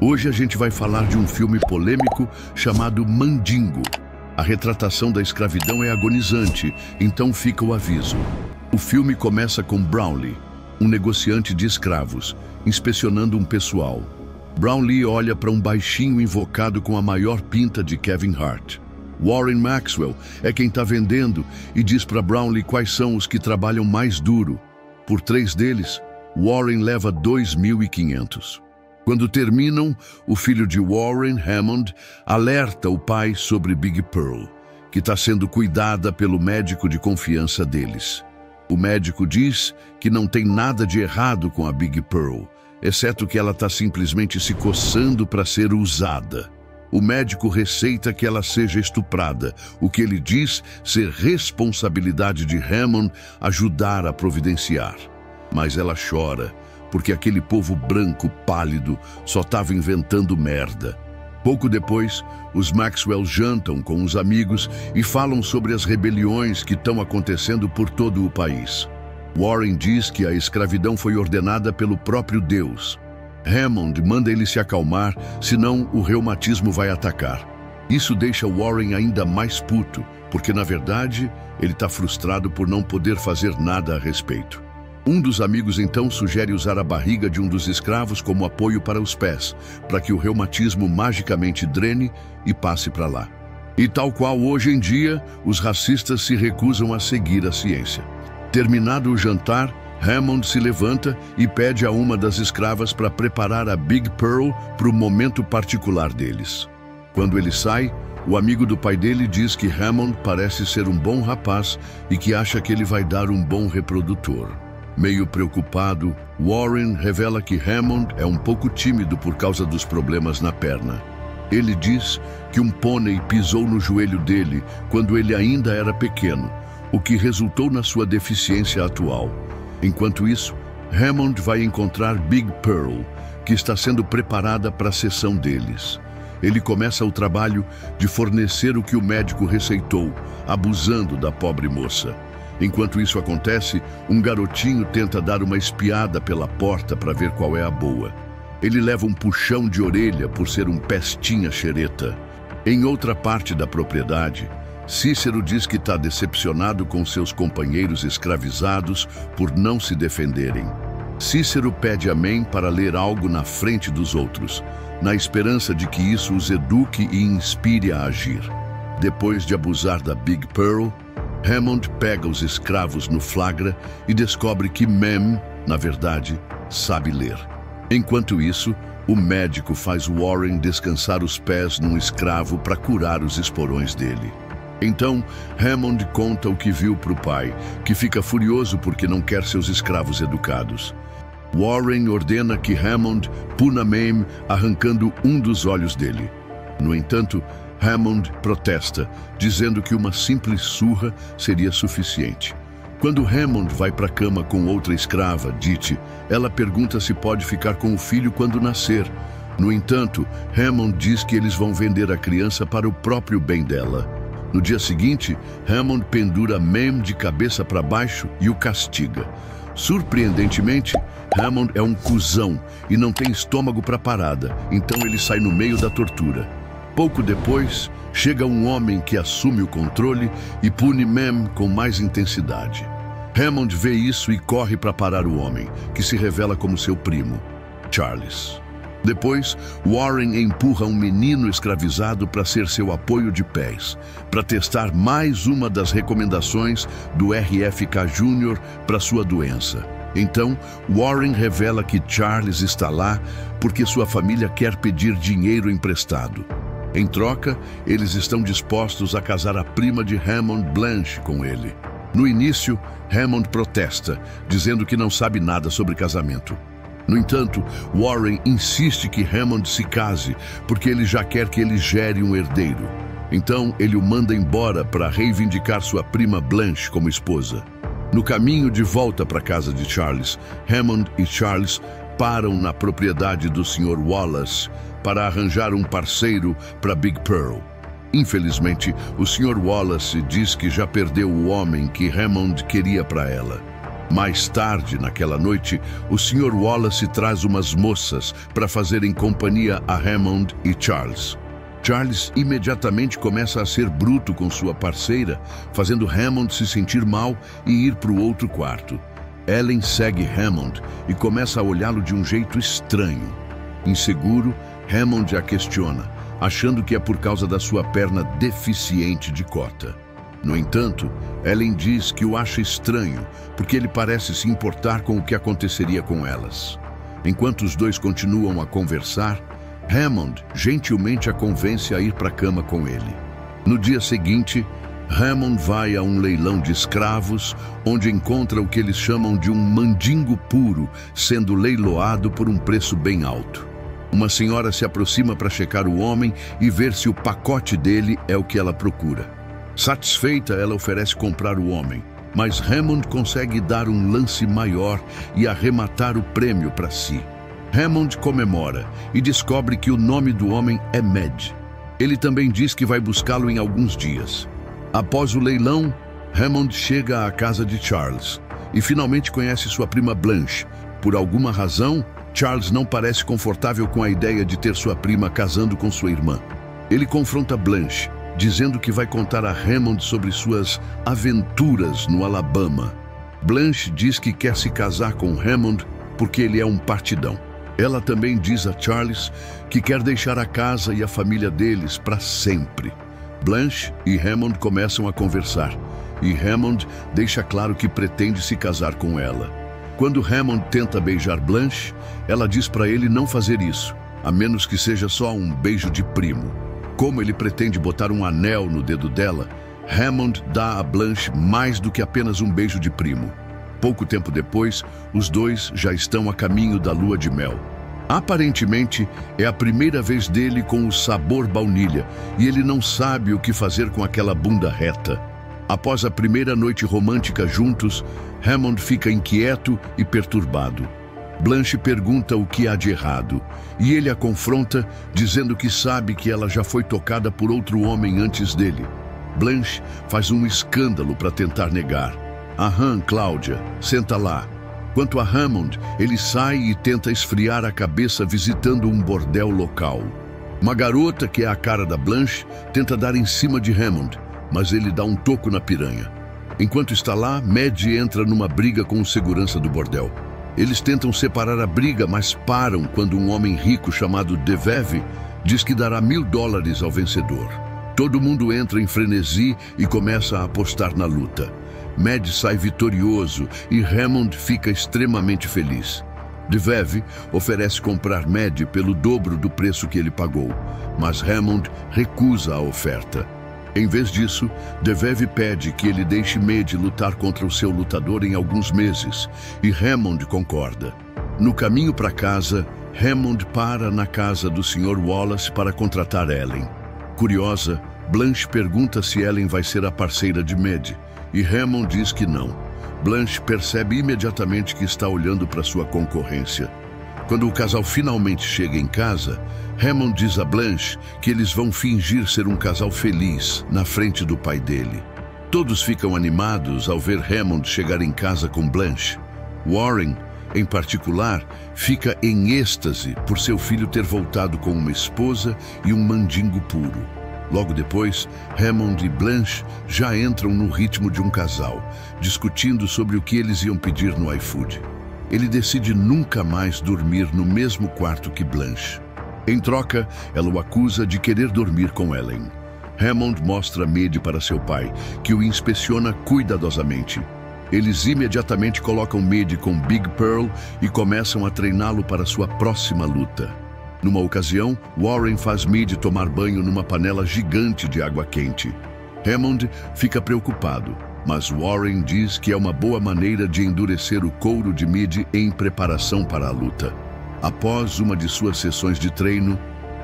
Hoje a gente vai falar de um filme polêmico chamado Mandingo. A retratação da escravidão é agonizante, então fica o aviso. O filme começa com Brownlee, um negociante de escravos, inspecionando um pessoal. Brownlee olha para um baixinho invocado com a maior pinta de Kevin Hart. Warren Maxwell é quem está vendendo e diz para Brownlee quais são os que trabalham mais duro. Por 3 deles, Warren leva 2.500. Quando terminam, o filho de Warren, Hammond, alerta o pai sobre Big Pearl, que está sendo cuidada pelo médico de confiança deles. O médico diz que não tem nada de errado com a Big Pearl, exceto que ela está simplesmente se coçando para ser usada. O médico receita que ela seja estuprada, o que ele diz ser responsabilidade de Hammond ajudar a providenciar. Mas ela chora, porque aquele povo branco pálido só estava inventando merda. Pouco depois, os Maxwell jantam com os amigos e falam sobre as rebeliões que estão acontecendo por todo o país. Warren diz que a escravidão foi ordenada pelo próprio Deus. Hammond manda ele se acalmar, senão o reumatismo vai atacar. Isso deixa Warren ainda mais puto, porque na verdade ele está frustrado por não poder fazer nada a respeito. Um dos amigos então sugere usar a barriga de um dos escravos como apoio para os pés, para que o reumatismo magicamente drene e passe para lá. E tal qual hoje em dia, os racistas se recusam a seguir a ciência. Terminado o jantar, Hammond se levanta e pede a uma das escravas para preparar a Big Pearl para o momento particular deles. Quando ele sai, o amigo do pai dele diz que Hammond parece ser um bom rapaz e que acha que ele vai dar um bom reprodutor. Meio preocupado, Warren revela que Hammond é um pouco tímido por causa dos problemas na perna. Ele diz que um pônei pisou no joelho dele quando ele ainda era pequeno, o que resultou na sua deficiência atual. Enquanto isso, Hammond vai encontrar Big Pearl, que está sendo preparada para a sessão deles. Ele começa o trabalho de fornecer o que o médico receitou, abusando da pobre moça. Enquanto isso acontece, um garotinho tenta dar uma espiada pela porta para ver qual é a boa. Ele leva um puxão de orelha por ser um pestinha xereta. Em outra parte da propriedade, Cícero diz que está decepcionado com seus companheiros escravizados por não se defenderem. Cícero pede a Mem para ler algo na frente dos outros, na esperança de que isso os eduque e inspire a agir. Depois de abusar da Big Pearl, Hammond pega os escravos no flagra e descobre que Mem, na verdade, sabe ler. Enquanto isso, o médico faz Warren descansar os pés num escravo para curar os esporões dele. Então, Hammond conta o que viu para o pai, que fica furioso porque não quer seus escravos educados. Warren ordena que Hammond puna Mem arrancando um dos olhos dele. No entanto, Hammond protesta, dizendo que uma simples surra seria suficiente. Quando Hammond vai para a cama com outra escrava, Diti, ela pergunta se pode ficar com o filho quando nascer. No entanto, Hammond diz que eles vão vender a criança para o próprio bem dela. No dia seguinte, Hammond pendura Mem de cabeça para baixo e o castiga. Surpreendentemente, Hammond é um cuzão e não tem estômago para parada, então ele sai no meio da tortura. Pouco depois, chega um homem que assume o controle e pune Mem com mais intensidade. Hammond vê isso e corre para parar o homem, que se revela como seu primo, Charles. Depois, Warren empurra um menino escravizado para ser seu apoio de pés, para testar mais uma das recomendações do RFK Jr. para sua doença. Então, Warren revela que Charles está lá porque sua família quer pedir dinheiro emprestado. Em troca, eles estão dispostos a casar a prima de Hammond, Blanche, com ele. No início, Hammond protesta, dizendo que não sabe nada sobre casamento. No entanto, Warren insiste que Hammond se case, porque ele já quer que ele gere um herdeiro. Então, ele o manda embora para reivindicar sua prima Blanche como esposa. No caminho de volta para a casa de Charles, Hammond e Charles param na propriedade do Sr. Wallace para arranjar um parceiro para Big Pearl. Infelizmente, o Sr. Wallace diz que já perdeu o homem que Hammond queria para ela. Mais tarde, naquela noite, o Sr. Wallace traz umas moças para fazerem companhia a Hammond e Charles. Charles imediatamente começa a ser bruto com sua parceira, fazendo Hammond se sentir mal e ir para o outro quarto. Ellen segue Hammond e começa a olhá-lo de um jeito estranho. Inseguro, Hammond a questiona, achando que é por causa da sua perna deficiente de cota. No entanto, Ellen diz que o acha estranho, porque ele parece se importar com o que aconteceria com elas. Enquanto os dois continuam a conversar, Hammond gentilmente a convence a ir para a cama com ele. No dia seguinte, Hammond vai a um leilão de escravos, onde encontra o que eles chamam de um mandingo puro, sendo leiloado por um preço bem alto. Uma senhora se aproxima para checar o homem e ver se o pacote dele é o que ela procura. Satisfeita, ela oferece comprar o homem, mas Hammond consegue dar um lance maior e arrematar o prêmio para si. Hammond comemora e descobre que o nome do homem é Med. Ele também diz que vai buscá-lo em alguns dias. Após o leilão, Hammond chega à casa de Charles e finalmente conhece sua prima Blanche. Por alguma razão, Charles não parece confortável com a ideia de ter sua prima casando com sua irmã. Ele confronta Blanche, dizendo que vai contar a Hammond sobre suas aventuras no Alabama. Blanche diz que quer se casar com Hammond porque ele é um partidão. Ela também diz a Charles que quer deixar a casa e a família deles para sempre. Blanche e Hammond começam a conversar, e Hammond deixa claro que pretende se casar com ela. Quando Hammond tenta beijar Blanche, ela diz para ele não fazer isso, a menos que seja só um beijo de primo. Como ele pretende botar um anel no dedo dela, Hammond dá a Blanche mais do que apenas um beijo de primo. Pouco tempo depois, os dois já estão a caminho da lua de mel. Aparentemente, é a primeira vez dele com o sabor baunilha, e ele não sabe o que fazer com aquela bunda reta. Após a primeira noite romântica juntos, Hammond fica inquieto e perturbado. Blanche pergunta o que há de errado, e ele a confronta, dizendo que sabe que ela já foi tocada por outro homem antes dele. Blanche faz um escândalo para tentar negar. Aham, Cláudia, senta lá. Quanto a Hammond, ele sai e tenta esfriar a cabeça visitando um bordel local. Uma garota, que é a cara da Blanche, tenta dar em cima de Hammond, mas ele dá um toco na piranha. Enquanto está lá, Med entra numa briga com o segurança do bordel. Eles tentam separar a briga, mas param quando um homem rico chamado Devev diz que dará $1000 ao vencedor. Todo mundo entra em frenesi e começa a apostar na luta. Med sai vitorioso e Hammond fica extremamente feliz. Devev oferece comprar Med pelo dobro do preço que ele pagou, mas Hammond recusa a oferta. Em vez disso, Devev pede que ele deixe Med lutar contra o seu lutador em alguns meses, e Hammond concorda. No caminho para casa, Hammond para na casa do Sr. Wallace para contratar Ellen. Curiosa, Blanche pergunta se Ellen vai ser a parceira de Med, e Hammond diz que não. Blanche percebe imediatamente que está olhando para sua concorrência. Quando o casal finalmente chega em casa, Hammond diz a Blanche que eles vão fingir ser um casal feliz na frente do pai dele. Todos ficam animados ao ver Hammond chegar em casa com Blanche. Warren, em particular, fica em êxtase por seu filho ter voltado com uma esposa e um mandingo puro. Logo depois, Hammond e Blanche já entram no ritmo de um casal, discutindo sobre o que eles iam pedir no iFood. Ele decide nunca mais dormir no mesmo quarto que Blanche. Em troca, ela o acusa de querer dormir com Ellen. Hammond mostra Med para seu pai, que o inspeciona cuidadosamente. Eles imediatamente colocam Med com Big Pearl e começam a treiná-lo para sua próxima luta. Numa ocasião, Warren faz Med tomar banho numa panela gigante de água quente. Hammond fica preocupado, mas Warren diz que é uma boa maneira de endurecer o couro de Med em preparação para a luta. Após uma de suas sessões de treino,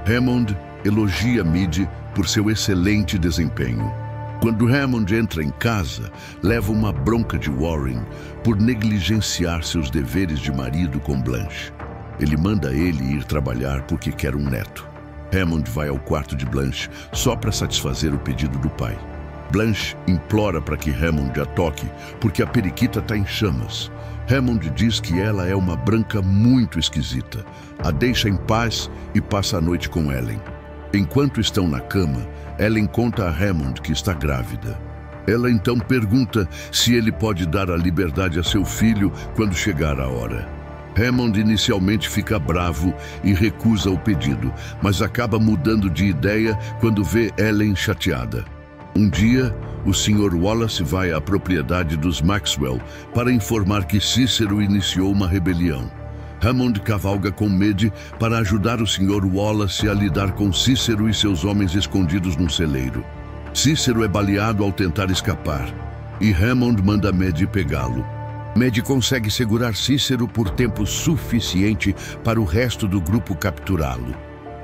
Hammond elogia Med por seu excelente desempenho. Quando Hammond entra em casa, leva uma bronca de Warren por negligenciar seus deveres de marido com Blanche. Ele manda ele ir trabalhar porque quer um neto. Hammond vai ao quarto de Blanche só para satisfazer o pedido do pai. Blanche implora para que Hammond a toque, porque a periquita está em chamas. Hammond diz que ela é uma branca muito esquisita, a deixa em paz e passa a noite com Ellen. Enquanto estão na cama, Ellen conta a Hammond que está grávida. Ela então pergunta se ele pode dar a liberdade a seu filho quando chegar a hora. Hammond inicialmente fica bravo e recusa o pedido, mas acaba mudando de ideia quando vê Ellen chateada. Um dia, o Sr. Wallace vai à propriedade dos Maxwell para informar que Cícero iniciou uma rebelião. Hammond cavalga com Maddie para ajudar o Sr. Wallace a lidar com Cícero e seus homens escondidos num celeiro. Cícero é baleado ao tentar escapar, e Hammond manda Maddie pegá-lo. Maddie consegue segurar Cícero por tempo suficiente para o resto do grupo capturá-lo.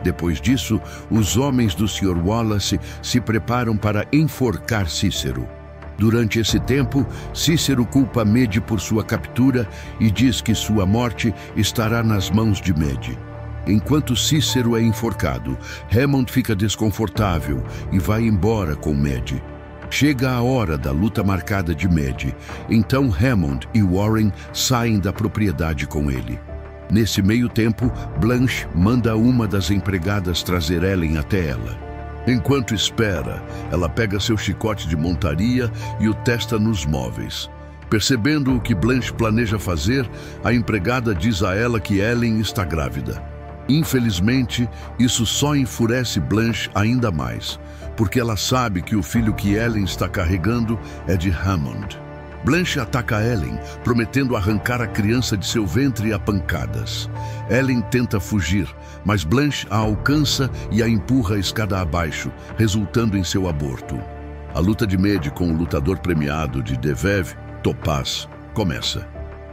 Depois disso, os homens do Sr. Wallace se preparam para enforcar Cícero. Durante esse tempo, Cícero culpa Maddie por sua captura e diz que sua morte estará nas mãos de Maddie. Enquanto Cícero é enforcado, Hammond fica desconfortável e vai embora com Maddie. Chega a hora da luta marcada de Maddie, então Hammond e Warren saem da propriedade com ele. Nesse meio tempo, Blanche manda uma das empregadas trazer Ellen até ela. Enquanto espera, ela pega seu chicote de montaria e o testa nos móveis. Percebendo o que Blanche planeja fazer, a empregada diz a ela que Ellen está grávida. Infelizmente, isso só enfurece Blanche ainda mais, porque ela sabe que o filho que Ellen está carregando é de Hammond. Blanche ataca Ellen, prometendo arrancar a criança de seu ventre a pancadas. Ellen tenta fugir, mas Blanche a alcança e a empurra a escada abaixo, resultando em seu aborto. A luta de Maddie com o lutador premiado de Devev, Topaz, começa.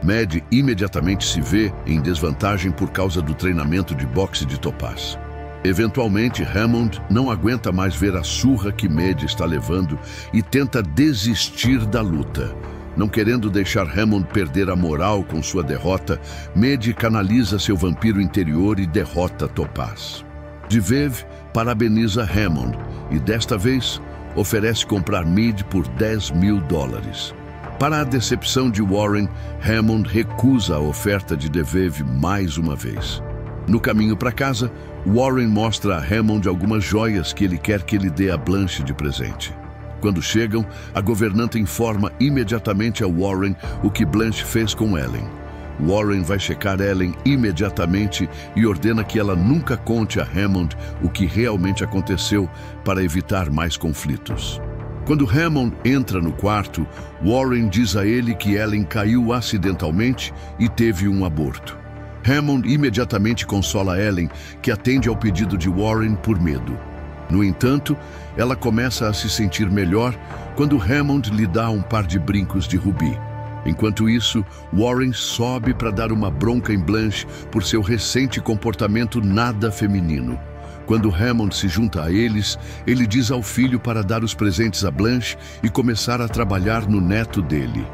Maddie imediatamente se vê em desvantagem por causa do treinamento de boxe de Topaz. Eventualmente, Hammond não aguenta mais ver a surra que Maddie está levando e tenta desistir da luta. Não querendo deixar Hammond perder a moral com sua derrota, Maddie canaliza seu vampiro interior e derrota Topaz. Devev parabeniza Hammond e, desta vez, oferece comprar Maddie por $10.000. Para a decepção de Warren, Hammond recusa a oferta de Devev mais uma vez. No caminho para casa, Warren mostra a Hammond algumas joias que ele quer que ele dê a Blanche de presente. Quando chegam, a governanta informa imediatamente a Warren o que Blanche fez com Ellen. Warren vai checar Ellen imediatamente e ordena que ela nunca conte a Hammond o que realmente aconteceu para evitar mais conflitos. Quando Hammond entra no quarto, Warren diz a ele que Ellen caiu acidentalmente e teve um aborto. Hammond imediatamente consola Ellen, que atende ao pedido de Warren por medo. No entanto, ela começa a se sentir melhor quando Hammond lhe dá um par de brincos de rubi. Enquanto isso, Warren sobe para dar uma bronca em Blanche por seu recente comportamento nada feminino. Quando Hammond se junta a eles, ele diz ao filho para dar os presentes a Blanche e começar a trabalhar no neto dele.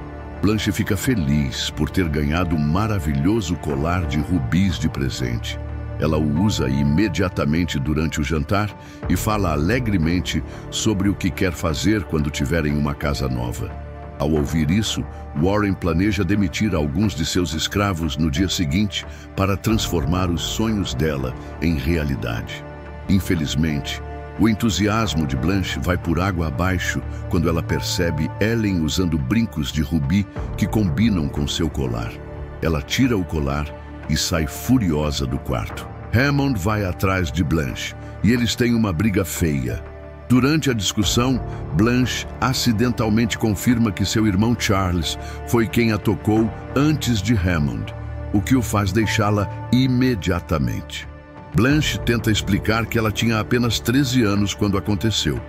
Blanche fica feliz por ter ganhado um maravilhoso colar de rubis de presente. Ela o usa imediatamente durante o jantar e fala alegremente sobre o que quer fazer quando tiverem uma casa nova. Ao ouvir isso, Warren planeja demitir alguns de seus escravos no dia seguinte para transformar os sonhos dela em realidade. Infelizmente, o entusiasmo de Blanche vai por água abaixo quando ela percebe Ellen usando brincos de rubi que combinam com seu colar. Ela tira o colar e sai furiosa do quarto. Hammond vai atrás de Blanche e eles têm uma briga feia. Durante a discussão, Blanche acidentalmente confirma que seu irmão Charles foi quem a tocou antes de Hammond, o que o faz deixá-la imediatamente. Blanche tenta explicar que ela tinha apenas 13 anos quando aconteceu.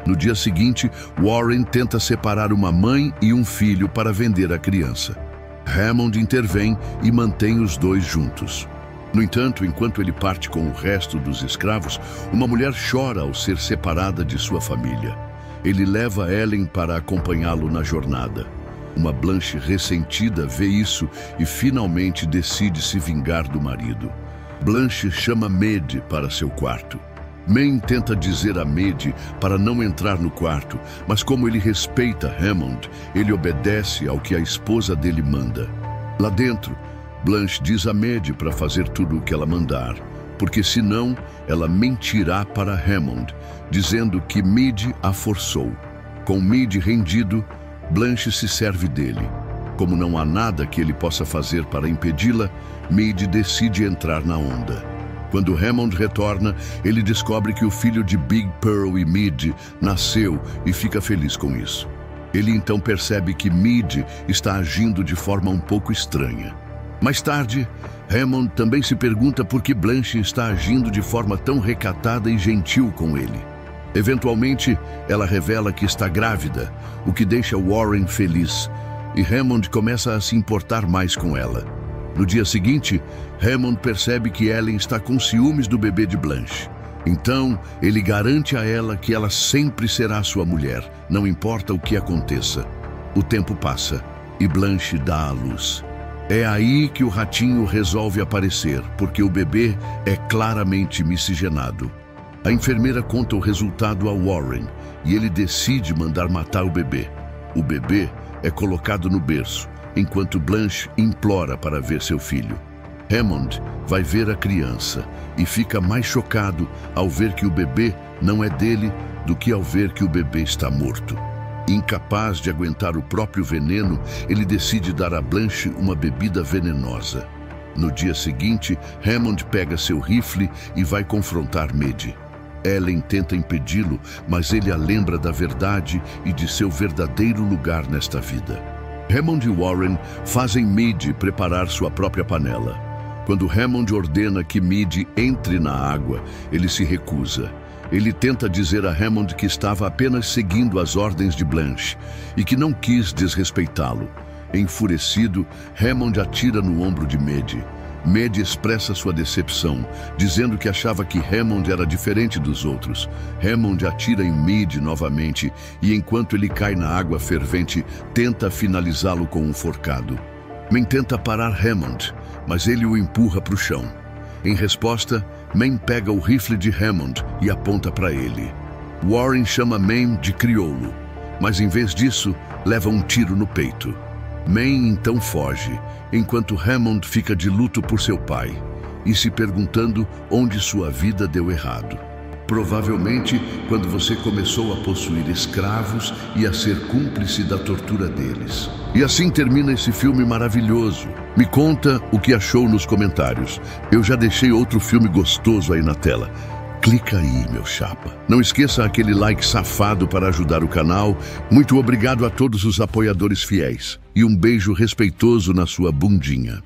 No dia seguinte, Warren tenta separar uma mãe e um filho para vender a criança. Hammond intervém e mantém os dois juntos. No entanto, enquanto ele parte com o resto dos escravos, uma mulher chora ao ser separada de sua família. Ele leva Ellen para acompanhá-lo na jornada. Uma Blanche ressentida vê isso e finalmente decide se vingar do marido. Blanche chama Maddie para seu quarto. Maine tenta dizer a Maddie para não entrar no quarto, mas como ele respeita Hammond, ele obedece ao que a esposa dele manda. Lá dentro, Blanche diz a Maddie para fazer tudo o que ela mandar, porque senão ela mentirá para Hammond, dizendo que Maddie a forçou. Com Maddie rendido, Blanche se serve dele. Como não há nada que ele possa fazer para impedi-la, Maddie decide entrar na onda. Quando Hammond retorna, ele descobre que o filho de Big Pearl e Maddie nasceu e fica feliz com isso. Ele então percebe que Maddie está agindo de forma um pouco estranha. Mais tarde, Hammond também se pergunta por que Blanche está agindo de forma tão recatada e gentil com ele. Eventualmente, ela revela que está grávida, o que deixa Warren feliz, e Hammond começa a se importar mais com ela. No dia seguinte, Hammond percebe que Ellen está com ciúmes do bebê de Blanche. Então, ele garante a ela que ela sempre será sua mulher, não importa o que aconteça. O tempo passa e Blanche dá à luz. É aí que o ratinho resolve aparecer, porque o bebê é claramente miscigenado. A enfermeira conta o resultado a Warren e ele decide mandar matar o bebê. O bebê é colocado no berço, enquanto Blanche implora para ver seu filho. Hammond vai ver a criança e fica mais chocado ao ver que o bebê não é dele do que ao ver que o bebê está morto. Incapaz de aguentar o próprio veneno, ele decide dar a Blanche uma bebida venenosa. No dia seguinte, Hammond pega seu rifle e vai confrontar Maddie. Ellen tenta impedi-lo, mas ele a lembra da verdade e de seu verdadeiro lugar nesta vida. Hammond e Warren fazem Maddie preparar sua própria panela. Quando Hammond ordena que Maddie entre na água, ele se recusa. Ele tenta dizer a Hammond que estava apenas seguindo as ordens de Blanche e que não quis desrespeitá-lo. Enfurecido, Hammond atira no ombro de Maddie. Maddie expressa sua decepção, dizendo que achava que Hammond era diferente dos outros. Hammond atira em Maddie novamente e, enquanto ele cai na água fervente, tenta finalizá-lo com um forcado. Maine tenta parar Hammond, mas ele o empurra para o chão. Em resposta, Maine pega o rifle de Hammond e aponta para ele. Warren chama Maine de crioulo, mas em vez disso, leva um tiro no peito. Maine então foge, enquanto Hammond fica de luto por seu pai e se perguntando onde sua vida deu errado. Provavelmente quando você começou a possuir escravos e a ser cúmplice da tortura deles. E assim termina esse filme maravilhoso. Me conta o que achou nos comentários. Eu já deixei outro filme gostoso aí na tela. Clica aí, meu chapa. Não esqueça aquele like safado para ajudar o canal. Muito obrigado a todos os apoiadores fiéis. E um beijo respeitoso na sua bundinha.